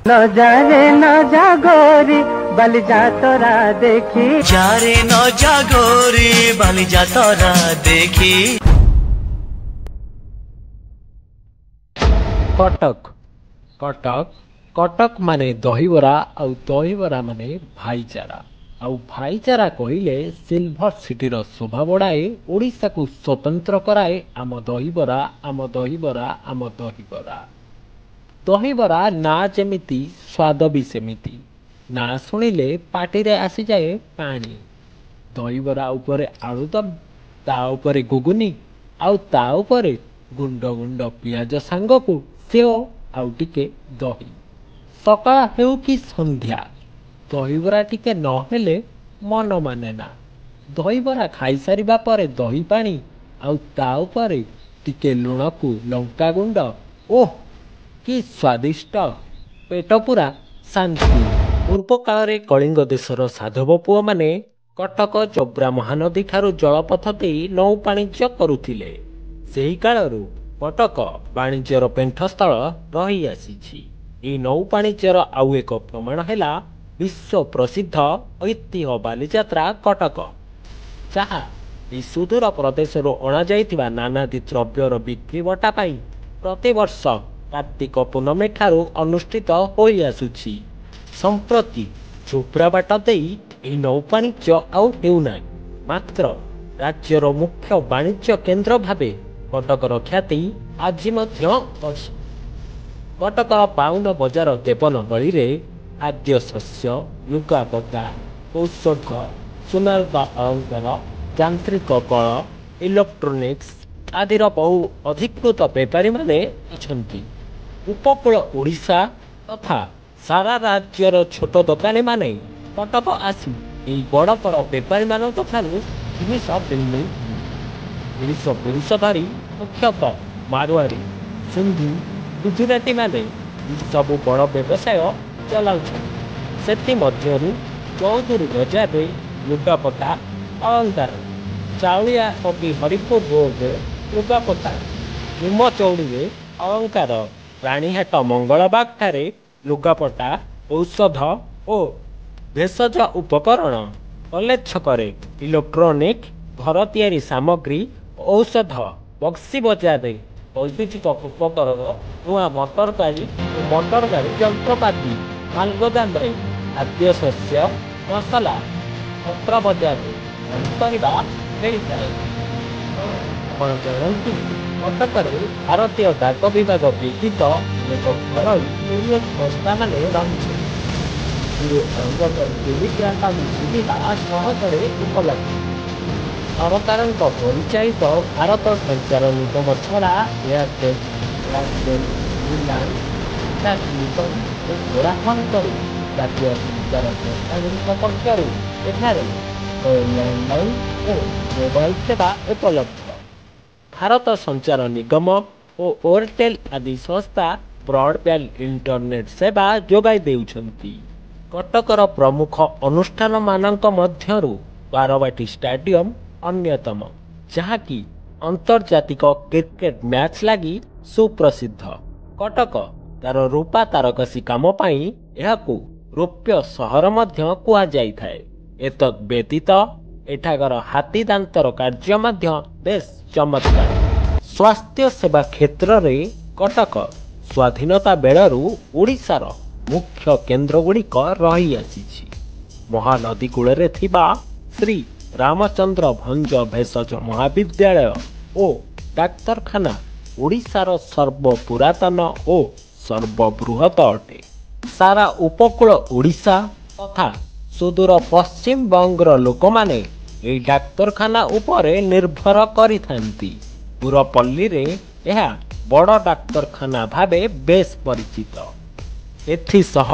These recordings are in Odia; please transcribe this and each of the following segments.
न जाने न जागोरी बाली जातरा देखी जारे न जागोरी बाली जातरा देखी। कटक कटक कटक माने दहीबरा आउ दहीबरा माने भाईचारा आउ भाईचारा कहले सिल्भर सिटीर शोभा बढ़ाए ओडिशा को स्वतंत्र कराए आम दहीबरा आम दहीबरा आम दहीबरा। दहीबरा ना जेमिति स्वाद भी सेमिति ना शुणिले पाटिरे आसी जाए पानी। दहीबरा उपरे आलुदम ता उपरे गुगुनी आउ ता उपरे गुंड गुंड पियाज सांगकु सेव आउ टिके दही। सकाळ हेउ कि संध्या दहीबरा टिके नहेले मन माने ना। दहीबरा खाई सारिबा परे दही पानी आउ ता उपरे टिके लुणकु लंका गुंड ओह कि स्वादिष्ट पेट पूरा शांति। पूर्व काल कलिंग देशर साधव पुओ माने कटक चोब्रा महानदी ठारू जलपथ दे नौ वाणिज्य करुथिले। सेही कालरू कटक वाणिज्यर पेंठस्थल रही आसीछि। ए नौ वाणिज्यर आउ एक प्रमाण हैला विश्व प्रसिद्ध ऐतिह्य बालीजात्रा कटक, जहा सुदूर प्रदेशरू अणा जाइथिबा नानादी द्रव्यर बिक्री बटा पाई प्रतिवर्ष कार्तिक पूर्णमी ठारू अनुष्ठित होई आसुछि। संप्रति चोब्रा बाट देई ए नौ वाणिज्य आउ हेउना, मात्र राज्यर मुख्य वाणिज्य केन्द्र भावे कटकर ख्याति आज मध्य अछि। कटकर पाउन बजार देवन गली खाद्य शस्य लुगापटा औषध सुनार अलंकार यांत्रिक कल इलेक्ट्रोनिक्स आदि बहु अधिकृत बेपारी माने अछंती। उपकूल ओडिशा तथा सारा राज्यर छोट दोकानी माने कटक आसी एई बड़ बड़ बेपारी मानक ठारू जिनिस पुरुष धरी मुख्यतः मारवाड़ी सिंधी गुजराती माने सबु बड़ व्यवसाय चलाउछन्। सेति मध्यरु चौधुरी बजार रे लुगापटा अलंकार, चाउलिया कवि हरिपुर रोड लुगापटा, भीम चौड़ी रे अलंकार, राणीहाट मंगलबाग ठारे लुगापटा औषध ओ भेषज उपकरण, कलेज छकरे इलेक्ट्रोनिक घर तैयारी सामग्री औषध, बक्सी बजार रे वैद्युतिक उपकरण नुआ मोटर गाड़ी यंत्रपाति, मालगोदाम रे खाद्य शस्य मसला, पत्र बजार कटक भारतीय डाक विभाग व्यतीत एक घरोई संस्था मान सुविधा सहजरे उपलब्ध। सरकार परिचालित भारत संचार निगम छड़ा एयरटेल जातीय संचार संस्था पक्षर लैंडलाइन और मोबाइल सेवा उपलब्ध। भारत संचार निगम और एयरटेल आदि संस्था ब्रॉडबैंड इंटरनेट सेवा जोगाई देउछंती। कटकर प्रमुख अनुष्ठान मानक मध्यरु बारवाटी स्टेडियम अन्यतम, जहाँकि अंतर्जातिक क्रिकेट मैच लगी सुप्रसिद्ध। कटक तार रूपा तारकसी काम पाई एहाकू रौप्य सहर मध्य कुआ जाई थाए। एतद व्यतीत एठाकर हाथी दांतर कार्य मध्य बेस चमत्कार। स्वास्थ्य सेवा क्षेत्र रे कटक स्वाधीनता बेलरू ओडिशार मुख्य केन्द्र गुड़िक रही आसीछि। महानदी कूल थिबा श्री रामचंद्र भंज भेषज महाविद्यालय ओ डाक्तरखाना ओडिशार सर्वपुरातन ओ सर्वबृहत अटे। सारा उपकूल ओडिशा तथा सुदूर पश्चिम बंगर लोक माने एई डाक्तरखाना उपरे निर्भर करिथांती। पुरपल्ली रे एहा बड़ डाक्तरखाना भावे बेस परिचित। एथिसह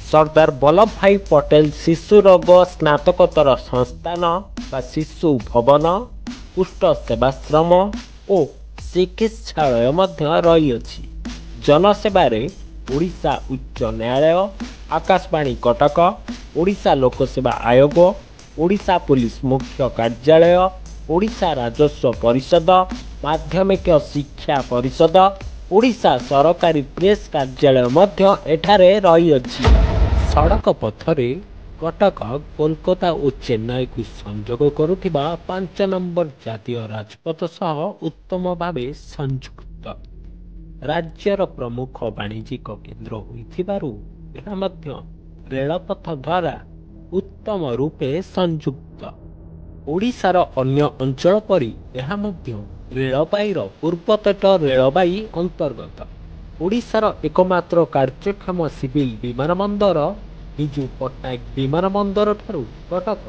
सरदार वल्लभ भाई पटेल शिशु रोग स्नातकोत्तर संस्थान बा शिशु भवन, कुष्ठ सेवाश्रम ओ चिकित्सालय मध्य रही अछि। जनसेवा रे ओडिशा उच्च न्यायालय, आकाशवाणी कटक, ओडिशा लोकसेवा आयोग, ओडिशा पुलिस मुख्य कार्यालय, ओडिशा राजस्व परिषद, माध्यमिक शिक्षा परिषद, ଓଡ଼ିଶା ସରକାରୀ ପ୍ରେସ୍ କାର୍ଯ୍ୟାଳୟ ମଧ୍ୟ ଏଠାରେ ରହିଅଛି। ସଡ଼କ ପଥରେ କଟକ କୋଲକାତା ଓ ଚେନ୍ନାଇକୁ ସଂଯୋଗ କରୁଥିବା 5 ନମ୍ବର ଜାତୀୟ ରାଜପଥ ସହ ଉତ୍ତମ ଭାବେ ସଂଯୁକ୍ତ। ରାଜ୍ୟର ପ୍ରମୁଖ ବାଣିଜ୍ୟିକ କେନ୍ଦ୍ର ହୋଇଥିବାରୁ ଏହା ମଧ୍ୟ ରେଳପଥ ଦ୍ୱାରା ଉତ୍ତମ ରୂପେ ସଂଯୁକ୍ତ। ଓଡ଼ିଶାର ଅନ୍ୟ ଅଞ୍ଚଳ ପରି ଏହା ମଧ୍ୟ ରେଳବାଇର ପୂର୍ବତଟ ରେଳବାଇ ଅନ୍ତର୍ଗତ। ଓଡ଼ିଶାର ଏକମାତ୍ର କାର୍ଯ୍ୟକ୍ଷମ ସିଭିଲ ବିମାନ ବନ୍ଦର ବିଜୁ ପଟ୍ଟନାୟକ ବିମାନ ବନ୍ଦରଠାରୁ କଟକ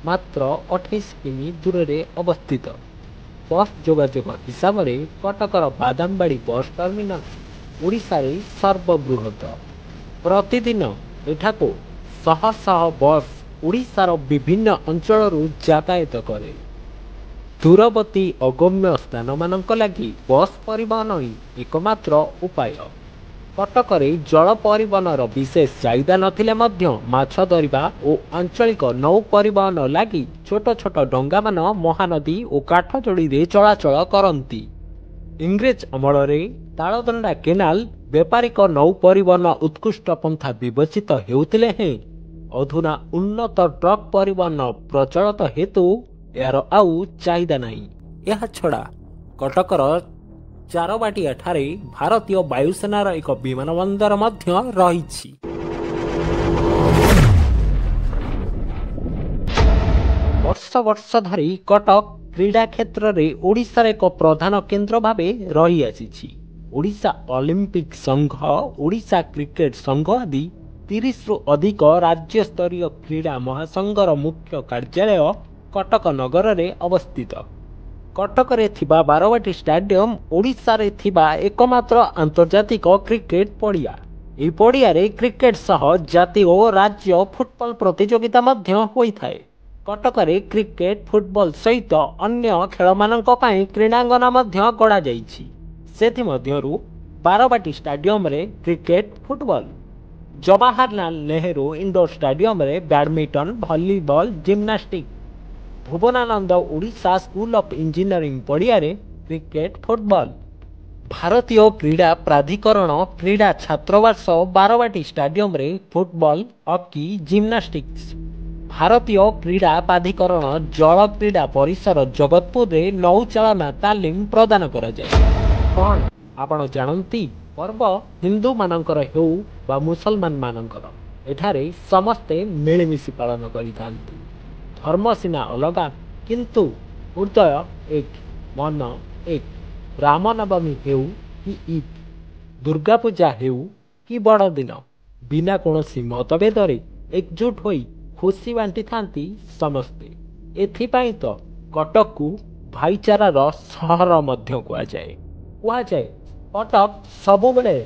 ମାତ୍ର 28 କିମି ଦୂରରେ ଅବସ୍ଥିତ। ବସ୍ ଯୋଗାଯୋଗ ହିସାବରେ କଟକର ବାଦାମବାଡ଼ି ବସ୍ ଟର୍ମିନାଲ ଓଡ଼ିଶାରେ ସର୍ବବୃହତ। ପ୍ରତିଦିନ ଏଠାକୁ ଶହ ଶହ ବସ୍ ଓଡ଼ିଶାର ବିଭିନ୍ନ ଅଞ୍ଚଳରୁ ଯାତାୟାତ କରେ। ଦୂରବର୍ତ୍ତୀ ଅଗମ୍ୟ ସ୍ଥାନମାନଙ୍କ ଲାଗି ବସ୍ ପରିବହନ ହିଁ ଏକମାତ୍ର ଉପାୟ। କଟକରେ ଜଳ ପରିବହନର ବିଶେଷ ଚାହିଦା ନଥିଲେ ମଧ୍ୟ ମାଛ ଧରିବା ଓ ଆଞ୍ଚଳିକ ନୌ ପରିବହନ ଲାଗି ଛୋଟ ଛୋଟ ଡଙ୍ଗାମାନ ମହାନଦୀ ଓ କାଠଯୋଡ଼ିରେ ଚଳାଚଳ କରନ୍ତି। ଇଂରେଜ ଅମଳରେ ତାଳଦଣ୍ଡା କେନାଲ ବେପାରିକ ନୌ ପରିବହନ ଉତ୍କୃଷ୍ଟ ପନ୍ଥା ବିବେଚିତ ହେଉଥିଲେ ହେଁ ଅଧୁନା ଉନ୍ନତ ଟ୍ରକ୍ ପରିବହନ ପ୍ରଚଳିତ ହେତୁ ଏହାର ଆଉ ଚାହିଦା ନାହିଁ। ଏହାଛଡ଼ା କଟକର ଚାରବାଟିଆ ଠାରେ ଭାରତୀୟ ବାୟୁସେନାର ଏକ ବିମାନ ବନ୍ଦର ମଧ୍ୟ ରହିଛି। ବର୍ଷ ବର୍ଷ ଧରି କଟକ କ୍ରୀଡ଼ା କ୍ଷେତ୍ରରେ ଓଡ଼ିଶାର ଏକ ପ୍ରଧାନ କେନ୍ଦ୍ର ଭାବେ ରହିଆସିଛି। ଓଡ଼ିଶା ଅଲିମ୍ପିକ ସଂଘ, ଓଡ଼ିଶା କ୍ରିକେଟ ସଂଘ ଆଦି 30ରୁ ଅଧିକ ରାଜ୍ୟସ୍ତରୀୟ କ୍ରୀଡ଼ା ମହାସଂଘର ମୁଖ୍ୟ କାର୍ଯ୍ୟାଳୟ କଟକ ନଗରରେ ଅବସ୍ଥିତ। କଟକରେ ଥିବା ବାରବାଟୀ ଷ୍ଟାଡିୟମ ଓଡ଼ିଶାରେ ଥିବା ଏକମାତ୍ର ଆନ୍ତର୍ଜାତିକ କ୍ରିକେଟ ପଡ଼ିଆ। ଏହି ପଡ଼ିଆରେ କ୍ରିକେଟ ସହ ଜାତୀୟ ଓ ରାଜ୍ୟ ଫୁଟବଲ ପ୍ରତିଯୋଗିତା ମଧ୍ୟ ହୋଇଥାଏ। କଟକରେ କ୍ରିକେଟ, ଫୁଟବଲ ସହିତ ଅନ୍ୟ ଖେଳମାନଙ୍କ ପାଇଁ କ୍ରୀଡ଼ାଙ୍ଗନ ମଧ୍ୟ ଗଢ଼ାଯାଇଛି। ସେଥିମଧ୍ୟରୁ ବାରବାଟୀ ଷ୍ଟାଡିୟମରେ cricket, football, Jawaharlal Nehru indoor ଷ୍ଟାଡିୟମରେ badminton, volleyball, gymnastic, Bhubanananda Odisha school of engineering ପଡ଼ିଆରେ କ୍ରିକେଟ, ଫୁଟବଲ। ଭାରତୀୟ କ୍ରୀଡ଼ା ପ୍ରାଧିକରଣ କ୍ରୀଡ଼ା ଛାତ୍ରାବାସ ବାରବାଟୀ ଷ୍ଟାଡିୟମରେ ଫୁଟବଲ, ହକି, ଜିମ୍ନାଷ୍ଟିକ୍ସ। ଭାରତୀୟ କ୍ରୀଡ଼ା ପ୍ରାଧିକରଣ ଜଳ କ୍ରୀଡ଼ା ପରିସର ଜଗତପୁରରେ ନୌଚାଳନା ତାଲିମ ପ୍ରଦାନ କରାଯାଏ। କ'ଣ ଆପଣ ଜାଣନ୍ତି? ପର୍ବ ହିନ୍ଦୁମାନଙ୍କର ହେଉ ବା ମୁସଲମାନମାନଙ୍କର ଏଠାରେ ସମସ୍ତେ ମିଳିମିଶି ପାଳନ କରିଥାନ୍ତି। ଧର୍ମ ସିନା ଅଲଗା କିନ୍ତୁ ହୃଦୟ ଏକ, ମନ ଏକ। ରାମନବମୀ ହେଉ କି ଇଦ୍, ଦୁର୍ଗାପୂଜା ହେଉ କି ବଡ଼ଦିନ, ବିନା କୌଣସି ମତଭେଦରେ ଏକଜୁଟ ହୋଇ ଖୁସି ବାଣ୍ଟିଥାନ୍ତି ସମସ୍ତେ। ଏଥିପାଇଁ ତ କଟକକୁ ଭାଇଚାରାର ସହର ମଧ୍ୟ କୁହାଯାଏ। କଟକ ସବୁବେଳେ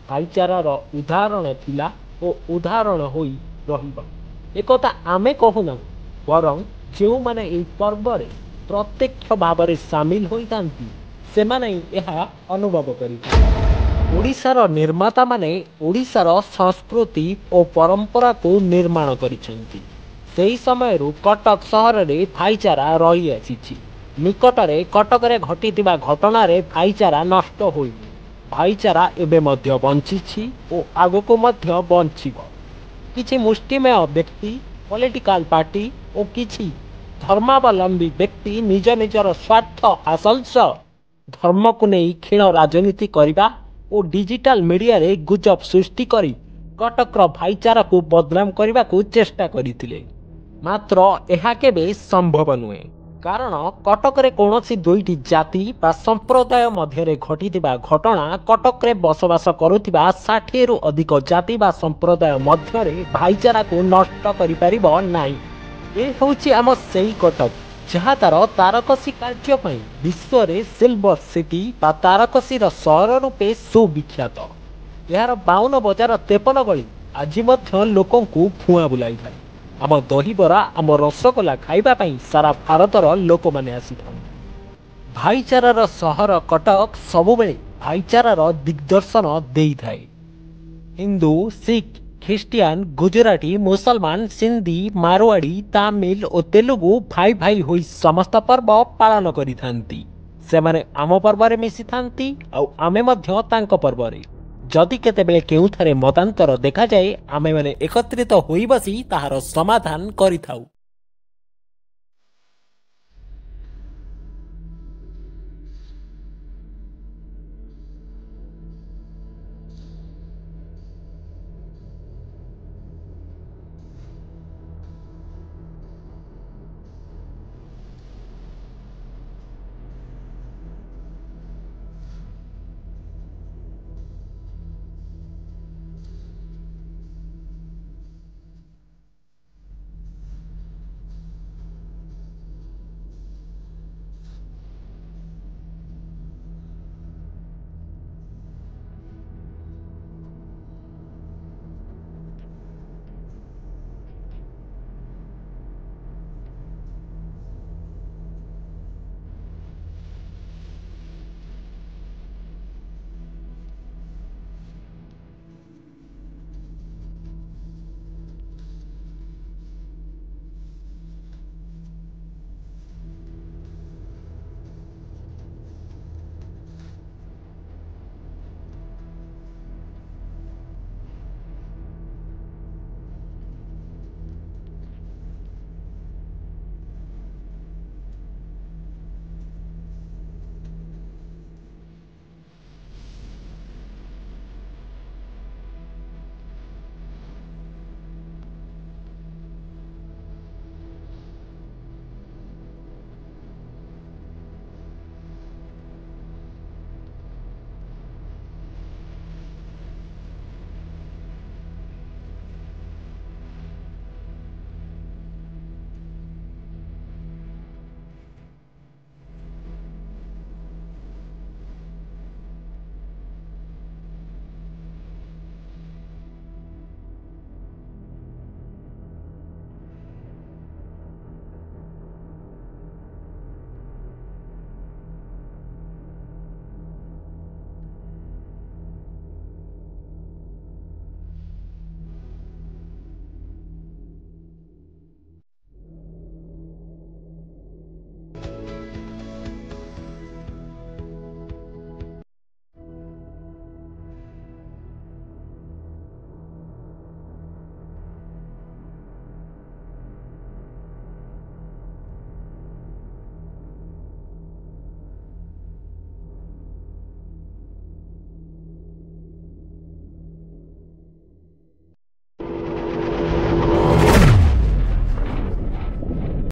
ଭାଇଚାରାର ଉଦାହରଣ ଥିଲା ଓ ଉଦାହରଣ ହୋଇ ରହିବ। ଏକଥା ଆମେ କହୁନାହୁଁ, ବରଂ ଯେଉଁମାନେ ଏହି ପର୍ବରେ ପ୍ରତ୍ୟକ୍ଷ ଭାବରେ ସାମିଲ ହୋଇଥାନ୍ତି ସେମାନେ ଏହା ଅନୁଭବ କରିଥାନ୍ତି। ଓଡ଼ିଶାର ନିର୍ମାତାମାନେ ଓଡ଼ିଶାର ସଂସ୍କୃତି ଓ ପରମ୍ପରାକୁ ନିର୍ମାଣ କରିଛନ୍ତି। ସେହି ସମୟରୁ କଟକ ସହରରେ ଭାଇଚାରା ରହିଆସିଛି। ନିକଟରେ କଟକରେ ଘଟିଥିବା ଘଟଣାରେ ଭାଇଚାରା ନଷ୍ଟ ହୋଇନି। ଭାଇଚାରା ଏବେ ମଧ୍ୟ ବଞ୍ଚିଛି ଓ ଆଗକୁ ମଧ୍ୟ ବଞ୍ଚିବ। କିଛି ମୁଷ୍ଟିମେୟ ବ୍ୟକ୍ତି, ପଲିଟିକାଲ ପାର୍ଟି ଓ କିଛି ଧର୍ମାବଲମ୍ବୀ ବ୍ୟକ୍ତି ନିଜ ନିଜର ସ୍ୱାର୍ଥ ହାସଲ ସହ ଧର୍ମକୁ ନେଇ କ୍ଷୀଣ ରାଜନୀତି କରିବା ଓ ଡିଜିଟାଲ ମିଡ଼ିଆରେ ଗୁଜବ ସୃଷ୍ଟି କରି କଟକର ଭାଇଚାରାକୁ ବଦନାମ କରିବାକୁ ଚେଷ୍ଟା କରିଥିଲେ। ମାତ୍ର ଏହା କେବେ ସମ୍ଭବ ନୁହେଁ। କାରଣ କଟକରେ କୌଣସି ଦୁଇଟି ଜାତି ବା ସମ୍ପ୍ରଦାୟ ମଧ୍ୟରେ ଘଟିଥିବା ଘଟଣା କଟକରେ ବସବାସ କରୁଥିବା 60ରୁ ଅଧିକ ଜାତି ବା ସମ୍ପ୍ରଦାୟ ମଧ୍ୟରେ ଭାଇଚାରାକୁ ନଷ୍ଟ କରିପାରିବ ନାହିଁ। ଏ ହେଉଛି ଆମ ସେହି କଟକ ଯାହା ତାର ତାରକସି କାର୍ଯ୍ୟ ପାଇଁ ବିଶ୍ୱରେ ସିଲଭର ସିଟି ବା ତାରକସିର ସହର ରୂପେ ସୁବିଖ୍ୟାତ। ଏହାର 52 ବଜାର 53 ଗଳି ଆଜି ମଧ୍ୟ ଲୋକଙ୍କୁ ଭୁଆଁ ବୁଲାଇଥାଏ। ଆମ ଦହିବରା, ଆମ ରସଗୋଲା ଖାଇବା ପାଇଁ ସାରା ଭାରତର ଲୋକମାନେ ଆସିଥାନ୍ତି। ଭାଇଚାରାର ସହର କଟକ ସବୁବେଳେ ଭାଇଚାରାର ଦିଗ୍ଦର୍ଶନ ଦେଇଥାଏ। ହିନ୍ଦୁ, ଶିଖ, ଖ୍ରୀଷ୍ଟିଆନ, ଗୁଜରାଟୀ, ମୁସଲମାନ, ସିନ୍ଧି, ମାରୱାଡ଼ି, ତାମିଲ ଓ ତେଲୁଗୁ ଭାଇ ଭାଇ ହୋଇ ସମସ୍ତ ପର୍ବ ପାଳନ କରିଥାନ୍ତି। ସେମାନେ ଆମ ପର୍ବରେ ମିଶିଥାନ୍ତି ଆଉ ଆମେ ମଧ୍ୟ ତାଙ୍କ ପର୍ବରେ। ଯଦି କେତେବେଳେ କେଉଁଠାରେ ମତାନ୍ତର ଦେଖାଯାଏ ଆମେମାନେ ଏକତ୍ରିତ ହୋଇ ବସି ତାହାର ସମାଧାନ କରିଥାଉ।